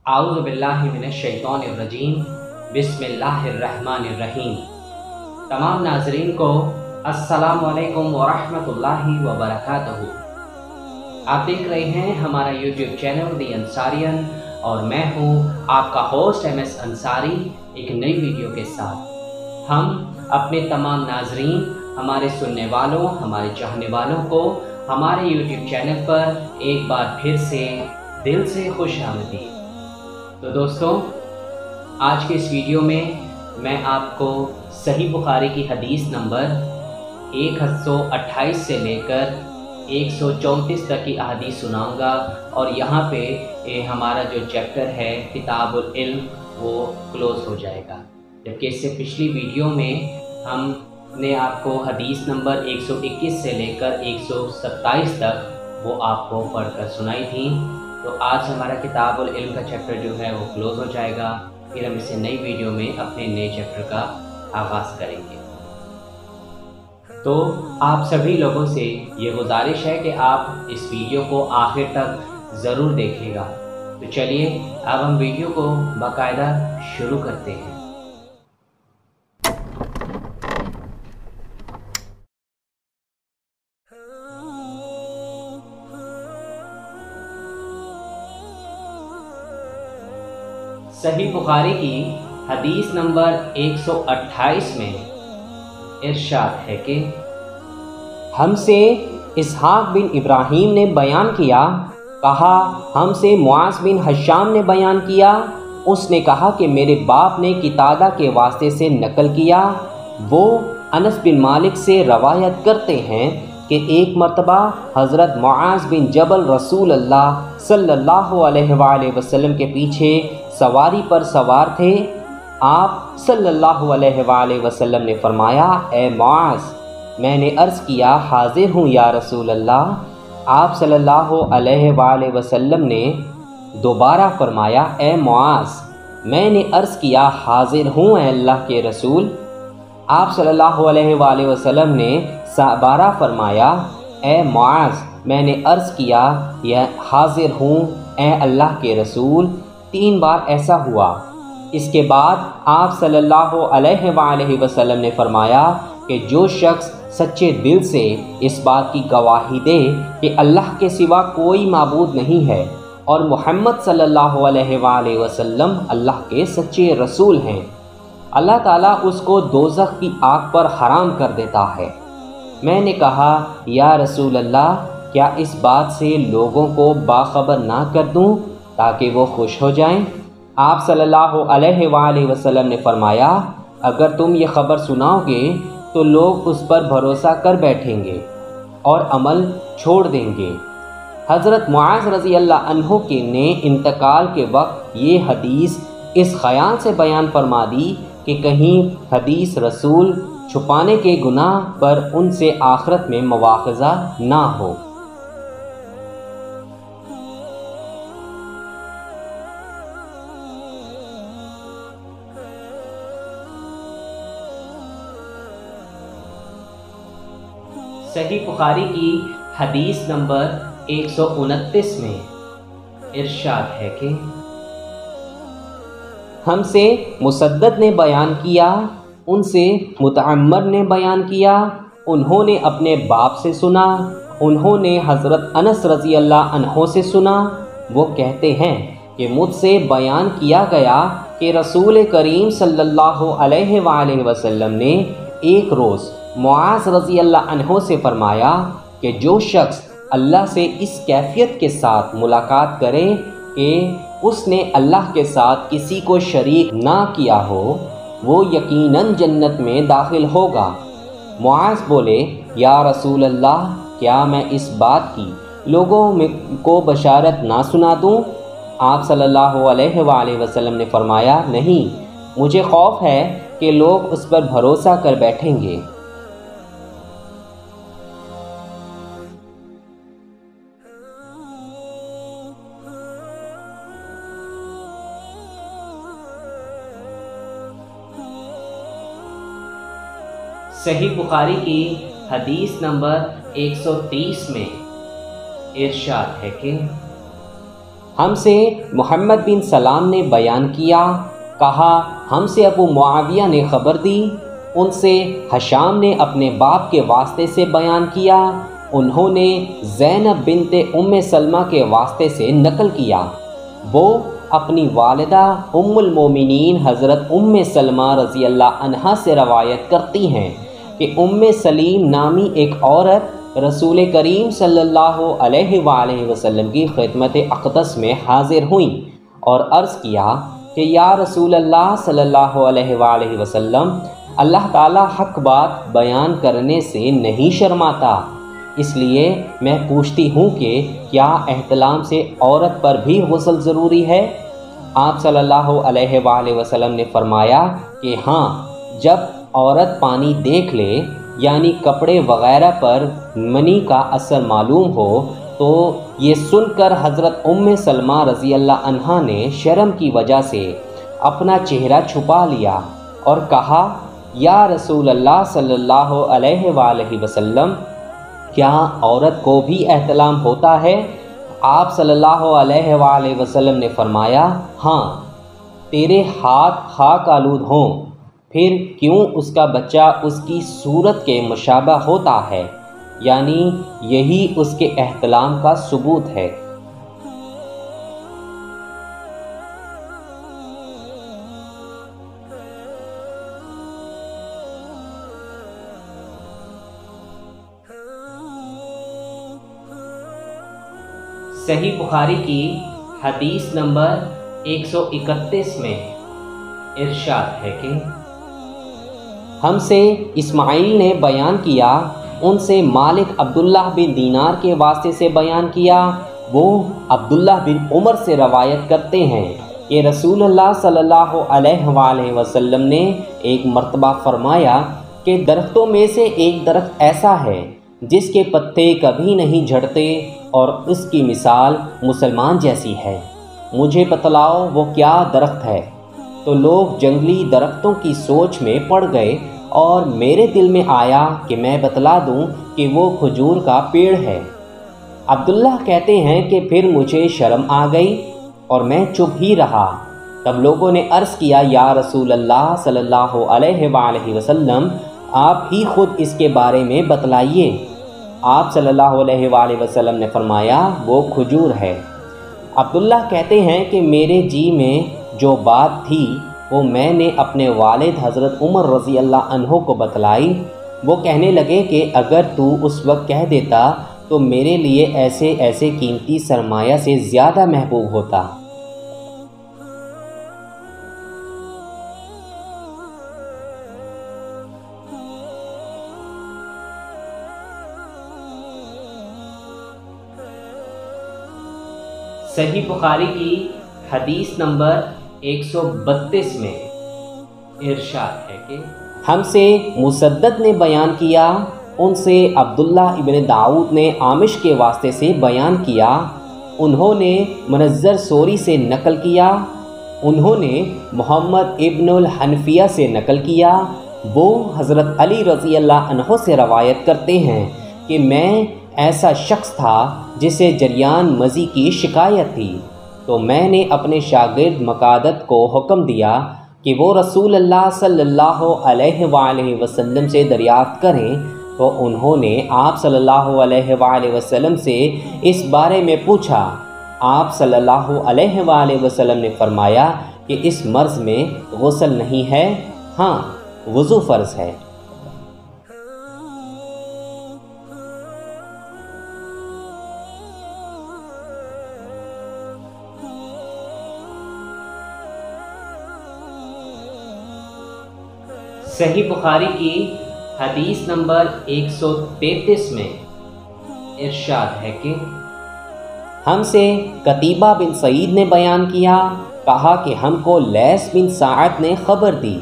आऊज़ु बिल्लाहि मिनश शैतानिर रजीम, बिस्मिल्लाहिर्रहमानिर्रहीम। तमाम नाज़रीन को अस्सलामु अलैकुम व रहमतुल्लाहि व बरकातहू। आप देख रहे हैं हमारा यूट्यूब चैनल दी अंसारियन और मैं हूँ आपका होस्ट MS अंसारी एक नई वीडियो के साथ। हम अपने तमाम नाज़रीन, हमारे सुनने वालों, हमारे चाहने वालों को हमारे यूट्यूब चैनल पर एक बार फिर से दिल से खुश आमदीद। तो दोस्तों, आज के इस वीडियो में मैं आपको सही बुखारी की हदीस नंबर 128 से लेकर 134 तक की अहादीस सुनाऊंगा और यहाँ पे हमारा जो चैप्टर है किताबुल इल्म वो क्लोज़ हो जाएगा। जबकि इससे पिछली वीडियो में हमने आपको हदीस नंबर 121 से लेकर 127 तक वो आपको पढ़कर सुनाई थी। तो आज हमारा किताबुल इल्म का चैप्टर जो है वो क्लोज़ हो जाएगा। फिर हम इसे नई वीडियो में अपने नए चैप्टर का आगाज़ करेंगे। तो आप सभी लोगों से ये गुजारिश है कि आप इस वीडियो को आखिर तक ज़रूर देखिएगा। तो चलिए अब हम वीडियो को बाकायदा शुरू करते हैं। सही बुखारी की हदीस नंबर 128 में इरशाद है कि हमसे इसहाक बिन इब्राहीम ने बयान किया, कहा हमसे मुआज़ बिन हशाम ने बयान किया, उसने कहा कि मेरे बाप ने कितादा के वास्ते से नकल किया। वो अनस बिन मालिक से रवायत करते हैं कि एक मरतबा हज़रत मुआज़ बिन जबल रसूल अल्लाह सल्लल्लाहु अलैहि वसल्लम के पीछे सवारी पर सवार थे। आप सल्लल्लाहु अलैहि वसल्लम ने फरमाया, ए मुआज़, मैंने अर्ज़ किया हाज़िर हूँ या रसूल अल्लाह। आप सल्लल्लाहु अलैहि वसल्लम ने दोबारा फरमाया, ए मुआज़, मैंने अर्ज़ किया हाज़िर हूँ ए अल्लाह के रसूल। आप सल्लल्लाहु अलैहि वसल्लम ने दोबारा फरमाया, ए मुआज़, मैंने अर्ज़ किया यह हाज़िर हूँ ए अल्लाह के रसूल। 3 बार ऐसा हुआ। इसके बाद आप सल्लल्लाहु अलैहि वसल्लम ने फरमाया कि जो शख्स सच्चे दिल से इस बात की गवाही दे कि अल्लाह के सिवा कोई माबूद नहीं है और मोहम्मद सल्लल्लाहु अलैहि वसल्लम अल्लाह के सच्चे रसूल हैं, अल्लाह ताला उसको दोज़ख की आग पर हराम कर देता है। मैंने कहा, या रसूल अल्लाह, क्या इस बात से लोगों को बाखबर ना कर दूं ताकि वो खुश हो जाएं? आप सल्लल्लाहु अलैहि वसल्लम ने फरमाया, अगर तुम ये ख़बर सुनाओगे तो लोग उस पर भरोसा कर बैठेंगे और अमल छोड़ देंगे। हज़रत मुआज़ रज़ी अल्लाह अन्हु के ने इंतकाल के वक्त ये हदीस इस ख़याल से बयान फरमा दी कि कहीं हदीस रसूल छुपाने के गुनाह पर उनसे आखिरत में मुआख़ज़ा ना हो। सही बुखारी की हदीस नंबर 129 में इरशाद है कि हमसे मुसद्दद ने बयान किया, उनसे मुतअम्मर ने बयान किया, उन्होंने अपने बाप से सुना, उन्होंने हज़रत अनस रज़ी अल्लाह अन्हो से सुना। वो कहते हैं कि मुझसे बयान किया गया कि रसूल करीम सल्लल्लाहु अलैहि वसल्लम ने एक रोज़ मुआज़ रज़ी अल्लाह अन्हो से फरमाया कि जो शख्स अल्लाह से इस कैफियत के साथ मुलाकात करे कि उसने अल्लाह के साथ किसी को शरीक ना किया हो, वो यकीनन जन्नत में दाखिल होगा। मुआज़ बोले, या रसूल अल्लाह, क्या मैं इस बात की लोगों को बशारत ना सुना दूँ? आप सल्लल्लाहु अलैहि वसल्लम ने फरमाया, नहीं, मुझे खौफ है कि लोग उस पर भरोसा कर बैठेंगे। सही बुखारी की हदीस नंबर 130 में इरशाद है कि हमसे मोहम्मद बिन सलाम ने बयान किया, कहा हमसे अबू मुआविया ने ख़बर दी, उनसे हशाम ने अपने बाप के वास्ते से बयान किया, उन्होंने ज़ैनब बिनते उम्मे सलमा के वास्ते से नकल किया। वो अपनी वालिदा उम्मुल मोमिनीन हज़रत उम्मे सलमा रज़ी अल्लाह अन्हा से रवायत करती हैं कि उम्मे सलीम नामी एक औरत रसूल करीम सल्लल्लाहु अलैहि वसल्लम की खिदमत अक़दस में हाज़िर हुई और अर्ज़ किया कि या रसूल अल्लाह सल्लल्लाहु अलैहि वसल्लम, अल्लाह ताला हक़ बात बयान करने से नहीं शर्माता, इसलिए मैं पूछती हूँ कि क्या एहतलाम से औरत पर भी गुस्ल ज़रूरी है? आप सल्लल्लाहु अलैहि वसल्लम ने फरमाया कि हाँ, जब औरत पानी देख ले यानी कपड़े वग़ैरह पर मनी का असर मालूम हो, तो ये सुनकर हज़रत उम्मे सलमा रज़ी अल्लाह अन्हा ने शर्म की वजह से अपना चेहरा छुपा लिया और कहा, या रसूल अल्लाह सल्लल्लाहु अलैहि वसल्लम, क्या औरत को भी एहतलाम होता है? आप सल्लल्लाहु अलैहि वसल्लम ने फरमाया, हाँ, तेरे हाथ खाक आलूद हों, फिर क्यों उसका बच्चा उसकी सूरत के मुशाबह होता है, यानी यही उसके एहतलाम का सबूत है। सही बुखारी की हदीस नंबर 131 में इरशाद है कि हमसे इस्माइल ने बयान किया, उनसे मालिक अब्दुल्लाह बिन दीनार के वास्ते से बयान किया, वो अब्दुल्लाह बिन उमर से रवायत करते हैं कि रसूलुल्लाह सल्लल्लाहु अलैहि वसल्लम ने एक मर्तबा फरमाया कि दरख्तों में से एक दरख्त ऐसा है जिसके पत्ते कभी नहीं झड़ते और उसकी मिसाल मुसलमान जैसी है, मुझे बतलाओ वो क्या दरख्त है। तो लोग जंगली दरख्तों की सोच में पड़ गए और मेरे दिल में आया कि मैं बतला दूं कि वो खजूर का पेड़ है। अब्दुल्लाह कहते हैं कि फिर मुझे शर्म आ गई और मैं चुप ही रहा। तब लोगों ने अर्ज़ किया, या रसूल अल्लाह सल्लल्लाहु अलैहि वसल्लम, आप ही खुद इसके बारे में बतलाइए। आप सल्लल्लाहु अलैहि वसल्लम ने फरमाया, वो खजूर है। अब्दुल्लाह कहते हैं कि मेरे जी में जो बात थी वो मैंने अपने वालिद हज़रत उमर रज़ी अल्लाह अन्हो को बतलाई। वो कहने लगे कि अगर तू उस वक्त कह देता तो मेरे लिए ऐसे ऐसे कीमती सरमाया से ज़्यादा महबूब होता। सही बुखारी की हदीस नंबर 132 में इरशाद है कि हमसे मुसद्दद ने बयान किया, उनसे अब्दुल्ला इब्न दाऊद ने आमिश के वास्ते से बयान किया, उन्होंने मुनज़्ज़र सोरी से नकल किया, उन्होंने मोहम्मद इब्नुल हनफिया से नकल किया। वो हज़रत अली रज़ी अल्लाह अन्हो से रवायत करते हैं कि मैं ऐसा शख्स था जिसे जरियान मज़ी की शिकायत थी, तो मैंने अपने शागिर्द मकादत को हुक्म दिया कि वो रसूल अल्लाह सल्लल्लाहु अलैहि वसल्लम से दरियाफ़्त करें। तो उन्होंने आप सल्लल्लाहु अलैहि वसल्लम से इस बारे में पूछा। आप सल्लल्लाहु अलैहि वसल्लम ने फरमाया कि इस मर्ज़ में गुस्ल नहीं है, हाँ वज़ू फ़र्ज़ है। सही बुखारी की हदीस नंबर 133 में इरशाद है कि हमसे कतीबा बिन सईद ने बयान किया, कहा कि हमको लैस बिन साअद ने ख़बर दी,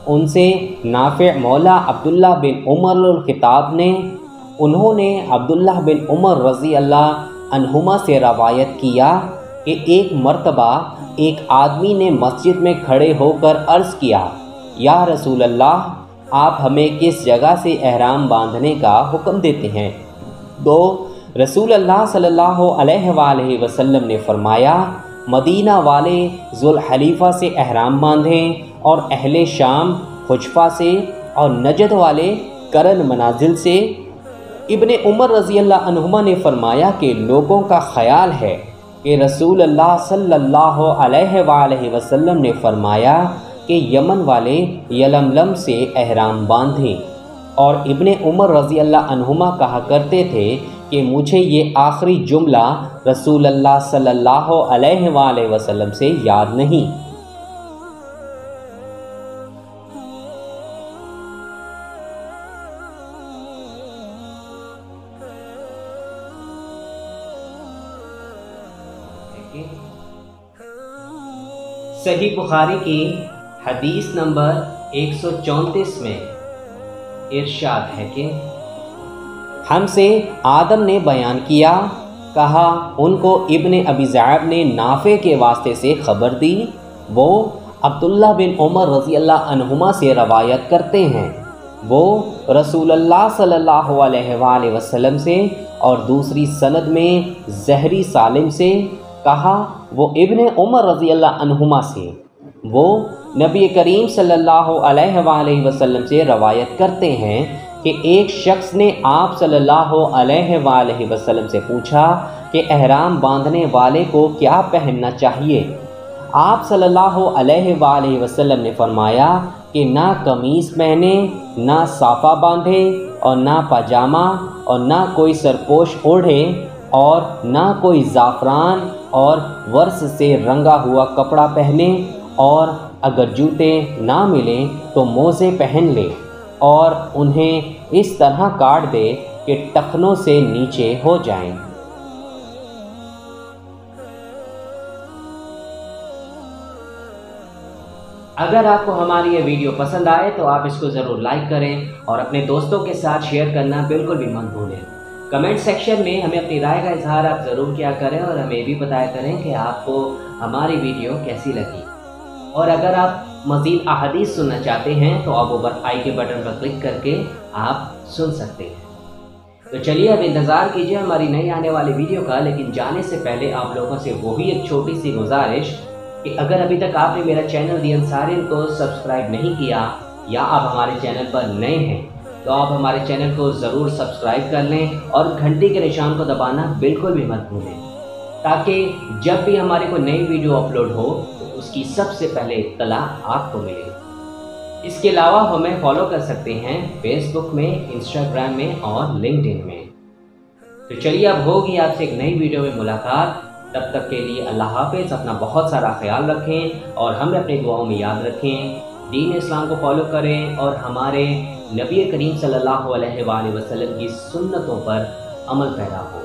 उनसे नाफ़े मौला अब्दुल्ला बिन उमर अल-ख़िताब ने, उन्होंने अब्दुल्ला बिन उमर रज़ी अल्लाह अन्हुमा से रवायत किया कि एक मर्तबा एक आदमी ने मस्जिद में खड़े होकर अर्ज़ किया, या रसूल अल्लाह, आप हमें किस जगह से एहराम बांधने का हुक्म देते हैं? तो रसूल अल्लाह सल्लल्लाहु अलैहि वसल्लम ने फरमाया, मदीना वाले जुल हलीफा से एहराम बांधें और अहले शाम हुजफा से और नजद वाले करन मनाजिल से। इब्ने उमर रज़ी अल्लाह अन्हुमा ने फरमाया कि लोगों का ख्याल है कि रसूल अल्लाह सल्लल्लाहु अलैहि वसल्लम ने फरमाया कि यमन वाले यलमलम से एहराम बांधें, और इब्ने उमर रज़ी अल्लाह अन्हुमा कहा करते थे कि मुझे ये आखिरी जुमला रसूल अल्लाह सल्लल्लाहु अलैहि वसल्लम से याद नहीं। सही बुखारी की हदीस नंबर 134 में इरशाद है कि हमसे आदम ने बयान किया, कहा उनको इब्ने अबी ज़ैब ने नाफ़े के वास्ते से खबर दी। वो अब्दुल्लाह बिन उमर रज़ी अल्लाह अन्हुमा से रवायत करते हैं। वो रसूल अल्लाह सल्लल्लाहु अलैहि वसल्लम से और दूसरी सनद में ज़हरी सालिम से, कहा वो इब्ने उमर रज़ी अल्लाह अन्हुमा से, वो नबी करीम सल्लल्लाहु अलैहि वसल्लम से रवायत करते हैं कि एक शख्स ने आप सल्लल्लाहु अलैहि वसल्लम से पूछा कि एहराम बांधने वाले को क्या पहनना चाहिए। आप सल्लल्लाहु अलैहि वसल्लम ने फरमाया कि ना कमीज़ पहने, ना साफ़ा बांधे, और ना पजामा, और ना कोई सरपोश ओढ़े, और ना कोई ज़ाफ़रान और वर्स से रंगा हुआ कपड़ा पहने, और अगर जूते ना मिलें तो मोज़े पहन ले और उन्हें इस तरह काट दे कि टखनों से नीचे हो जाएं। अगर आपको हमारी ये वीडियो पसंद आए तो आप इसको ज़रूर लाइक करें और अपने दोस्तों के साथ शेयर करना बिल्कुल भी मत भूलें। कमेंट सेक्शन में हमें अपनी राय का इजहार आप ज़रूर किया करें और हमें भी बताया करें कि आपको हमारी वीडियो कैसी लगी। और अगर आप मज़ीद अहादीस सुनना चाहते हैं तो आप ऊपर आई के बटन पर क्लिक करके आप सुन सकते हैं। तो चलिए अब इंतज़ार कीजिए हमारी नई आने वाली वीडियो का। लेकिन जाने से पहले आप लोगों से वो भी एक छोटी सी गुजारिश कि अगर अभी तक आपने मेरा चैनल दी अंसारियन को सब्सक्राइब नहीं किया या आप हमारे चैनल पर नए हैं तो आप हमारे चैनल को ज़रूर सब्सक्राइब कर लें और घंटी के निशान को दबाना बिल्कुल भी मत भूलें, ताकि जब भी हमारे कोई नई वीडियो अपलोड हो तो उसकी सबसे पहले इत्तला आपको मिले। इसके अलावा हमें फॉलो कर सकते हैं फेसबुक में, इंस्टाग्राम में और लिंक्डइन में। तो चलिए अब होगी आपसे एक नई वीडियो में मुलाकात। तब तक के लिए अल्लाह हाफ़िज़। अपना बहुत सारा ख्याल रखें और हमें अपनी दुआओं में याद रखें। दीन इस्लाम को फॉलो करें और हमारे नबी करीम सल्लल्लाहु अलैहि वसल्लम की सुन्नतों पर अमल पैदा हो।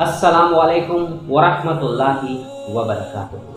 अस्सलामु अलैकुम व रहमतुल्लाहि व बरकातुहू।